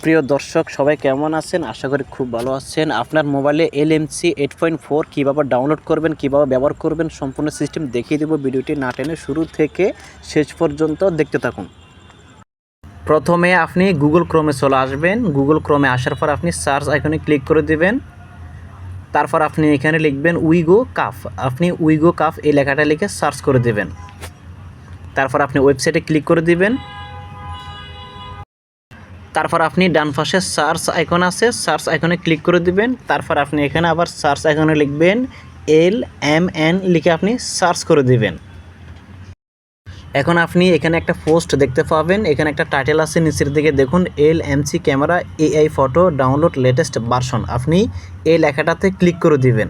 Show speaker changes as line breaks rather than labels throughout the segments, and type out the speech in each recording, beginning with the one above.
প্রিয় দর্শক সবাই কেমন আছেন? আশা করি খুব ভালো আছেন। আপনার মোবাইলে LMC 8.4 কীভাবে ডাউনলোড করবেন, কীভাবে ব্যবহার করবেন সম্পূর্ণ সিস্টেম দেখিয়ে দেব। ভিডিওটি না টেনে শুরু থেকে শেষ পর্যন্ত দেখতে থাকুন। প্রথমে আপনি গুগল ক্রোমে চলে আসবেন। গুগল ক্রোমে আসার পর আপনি সার্চ আইকনে ক্লিক করে দেবেন। তারপর আপনি এখানে লিখবেন উইগো কাফ। আপনি উইগো কাফ এই লেখাটা লিখে সার্চ করে দেবেন। তারপর আপনি ওয়েবসাইটে ক্লিক করে দিবেন। তারপর আপনি ডান পাশে সার্চ আইকন আছে, সার্চ আইকনে ক্লিক করে দিবেন। তারপর আপনি এখানে আবার সার্চ আইকনে লিখবেন LMN লিখে আপনি সার্চ করে দিবেন। এখন আপনি এখানে একটা পোস্ট দেখতে পাবেন, এখানে একটা টাইটেল আছে নিচের দিকে দেখুন LMC camera AI photo download latest version. আপনি এই লেখাটাতে ক্লিক করে দিবেন।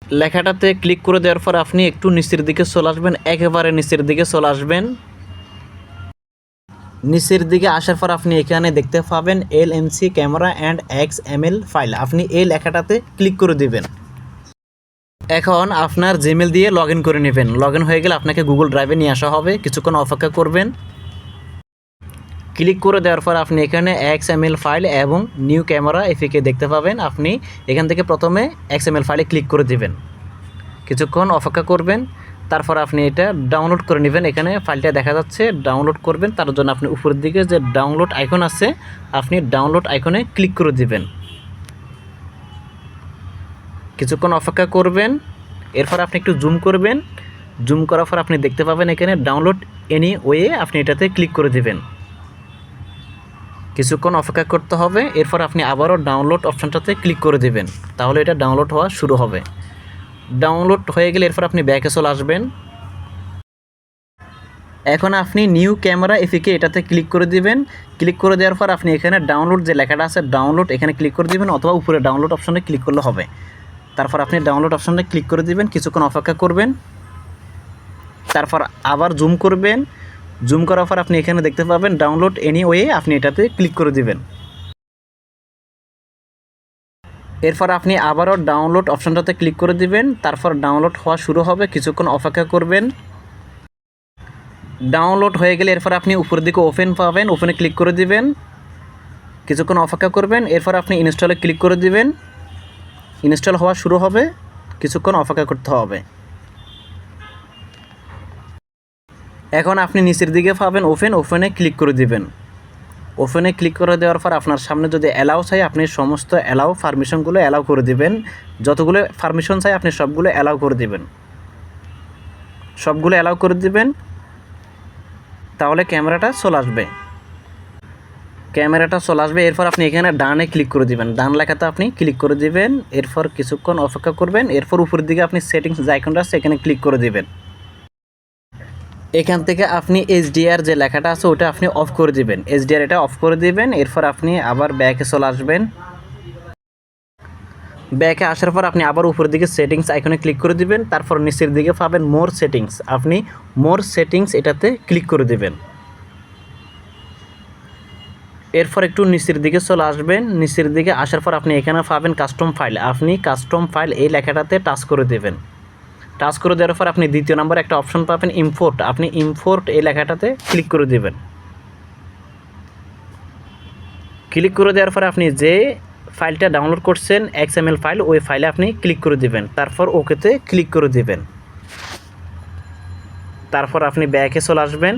লেখাটাতে ক্লিক করে দেওয়ার পর আপনি একটু নিচের দিকে চলে আসবেন, একেবারে নিচের দিকে চলে আসবেন। নিচের দিকে আসার পর আপনি এখানে দেখতে পাবেন LMC camera and XML file. আপনি এই লেখাটাতে ক্লিক করে দিবেন। এখন আপনার জিমেল দিয়ে লগ ইন করে নেবেন। লগ ইন হয়ে গেলে আপনাকে গুগল ড্রাইভে নিয়ে আসা হবে, কিছুক্ষণ অপেক্ষা করবেন। ক্লিক করে দেওয়ার পর আপনি এখানে XML ফাইল এবং নিউ ক্যামেরা এপিকে দেখতে পাবেন। আপনি এখান থেকে প্রথমে XML ফাইলে ক্লিক করে দিবেন, কিছুক্ষণ অপেক্ষা করবেন। তারপর আপনি এটা ডাউনলোড করে নেবেন। এখানে ফাইলটা দেখা যাচ্ছে, ডাউনলোড করবেন। তার জন্য আপনি উপরের দিকে যে ডাউনলোড আইকন আছে, আপনি ডাউনলোড আইকনে ক্লিক করে দিবেন, কিছুক্ষণ অপেক্ষা করবেন। এরপর আপনি একটু জুম করবেন। জুম করার পর আপনি দেখতে পাবেন এখানে ডাউনলোড এনি ওয়ে, আপনি এটাতে ক্লিক করে দিবেন, কিছুক্ষণ অপেক্ষা করতে হবে। এরপর আপনি আবারও ডাউনলোড অপশানটাতে ক্লিক করে দিবেন, তাহলে এটা ডাউনলোড হওয়া শুরু হবে। ডাউনলোড হয়ে গেলে এরপর আপনি ব্যাকে চলে আসবেন। এখন আপনি নিউ ক্যামেরা এপিকে এটাতে ক্লিক করে দিবেন। ক্লিক করে দেওয়ার পর আপনি এখানে ডাউনলোড যে লেখাটা আছে ডাউনলোড এখানে ক্লিক করে দিবেন, অথবা উপরে ডাউনলোড অপশনে ক্লিক করলে হবে। তারপর আপনি ডাউনলোড অপশনে ক্লিক করে দিবেন, কিছুক্ষণ অপেক্ষা করবেন। তারপর আবার জুম করবেন। জুম করার পর আপনি এখানে দেখতে পাবেন ডাউনলোড এনি ওয়ে, আপনি এটাতে ক্লিক করে দিবেন। এরপর আপনি আবারও ডাউনলোড অপশনটাতে ক্লিক করে দিবেন। তারপর ডাউনলোড হওয়া শুরু হবে, কিছুক্ষণ অপেক্ষা করবেন। ডাউনলোড হয়ে গেলে এরপর আপনি উপরের দিকে ওপেন পাবেন, ওপেনে ক্লিক করে দিবেন, কিছুক্ষণ অপেক্ষা করবেন। এরপর আপনি ইনস্টলে ক্লিক করে দিবেন, ইনস্টল হওয়া শুরু হবে, কিছুক্ষণ অপেক্ষা করতে হবে। এখন আপনি নিচের দিকে পাবেন ওপেন, ওপেনে ক্লিক করে দিবেন। ওপেনে ক্লিক করে দেওয়ার পর আপনার সামনে যদি অ্যালাউ চাই, আপনি সমস্ত অ্যালাউ পারমিশনগুলো অ্যালাউ করে দিবেন। যতগুলো পারমিশন চাই আপনি সবগুলো অ্যালাউ করে দিবেন, সবগুলো অ্যালাউ করে দিবেন, তাহলে ক্যামেরাটা চলে আসবে। ক্যামেরাটা চলে আসবে। এরপর আপনি এখানে ডানে ক্লিক করে দিবেন, ডান লেখাতে আপনি ক্লিক করে দিবেন। এরপর কিছুক্ষণ অপেক্ষা করবেন। এরপর উপরের দিকে আপনি সেটিংস যে আইকনটা আছে এখানে ক্লিক করে দিবেন। এখান থেকে আপনি HDR যে লেখাটা আছে ওটা আপনি অফ করে দিবেন, HDR এটা অফ করে দিবেন। এরপর আপনি আবার ব্যাকে চলে আসবেন। ব্যাকে আসার পর আপনি আবার উপরের দিকে সেটিংস আইকনে ক্লিক করে দিবেন। তারপর নিচের দিকে পাবেন মোর সেটিংস, আপনি মোর সেটিংস এটাতে ক্লিক করে দিবেন। এরপর একটু নিচের দিকে চলে আসবেন। নিচের দিকে আসার পর আপনি এখানে পাবেন কাস্টম ফাইল, আপনি কাস্টম ফাইল এই লেখাটাতে টাচ করে দেবেন। টাচ করে দেওয়ার পর আপনি দ্বিতীয় নম্বর একটা অপশন পাবেন ইম্পোর্ট, আপনি ইম্পোর্ট এই লেখাটাতে ক্লিক করে দেবেন। ক্লিক করে দেওয়ার পর আপনি যে ফাইলটা ডাউনলোড করছেন XML ফাইল, ওই ফাইলে আপনি ক্লিক করে দিবেন। তারপর ওকেতে ক্লিক করে দিবেন। তারপর আপনি ব্যাকে চলে আসবেন।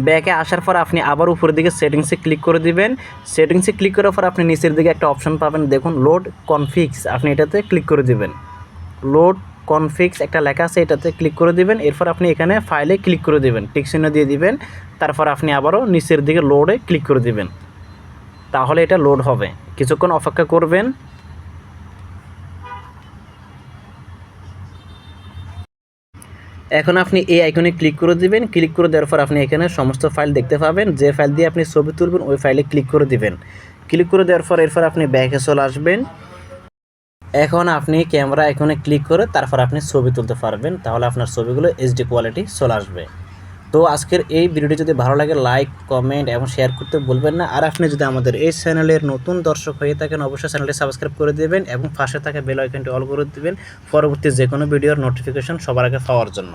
ব্যাকে আসার পর আপনি আবার উপরের দিকে সেটিংসে ক্লিক করে দিবেন। সেটিংসে ক্লিক করার পর আপনি নিচের দিকে একটা অপশন পাবেন দেখুন লোড কনফিক্স, আপনি এটাতে ক্লিক করে দিবেন। লোড কনফিক্স একটা লেখা আছে, এটাতে ক্লিক করে দিবেন। এরপর আপনি এখানে ফাইলে ক্লিক করে দিবেন, টিক চিহ্ন দিয়ে দিবেন। তারপর আপনি আবারও নিচের দিকে লোডে ক্লিক করে দিবেন, তাহলে এটা লোড হবে, কিছুক্ষণ অপেক্ষা করবেন। এখন আপনি এই আইকনে ক্লিক করে দিবেন। ক্লিক করে দেওয়ার পর আপনি এখানে সমস্ত ফাইল দেখতে পাবেন, যে ফাইল দিয়ে আপনি ছবি তুলবেন ওই ফাইলে ক্লিক করে দিবেন। ক্লিক করে দেওয়ার পর এরপর আপনি ব্যাকে চলে আসবেন। এখন আপনি ক্যামেরা আইকনে ক্লিক করে তারপর আপনি ছবি তুলতে পারবেন, তাহলে আপনার ছবিগুলো HD কোয়ালিটি চলে আসবে। তো আজকের এই ভিডিওটি যদি ভালো লাগে লাইক কমেন্ট এবং শেয়ার করতে ভুলবেন না। আর আপনি যদি আমাদের এই চ্যানেলের নতুন দর্শক হয়ে থাকেন অবশ্যই চ্যানেলটি সাবস্ক্রাইব করে দেবেন এবং পাশে থাকা বেল আইকনটি অল করে দেবেন পরবর্তী যে কোনো ভিডিওর নোটিফিকেশন সবার আগে পাওয়ার জন্য।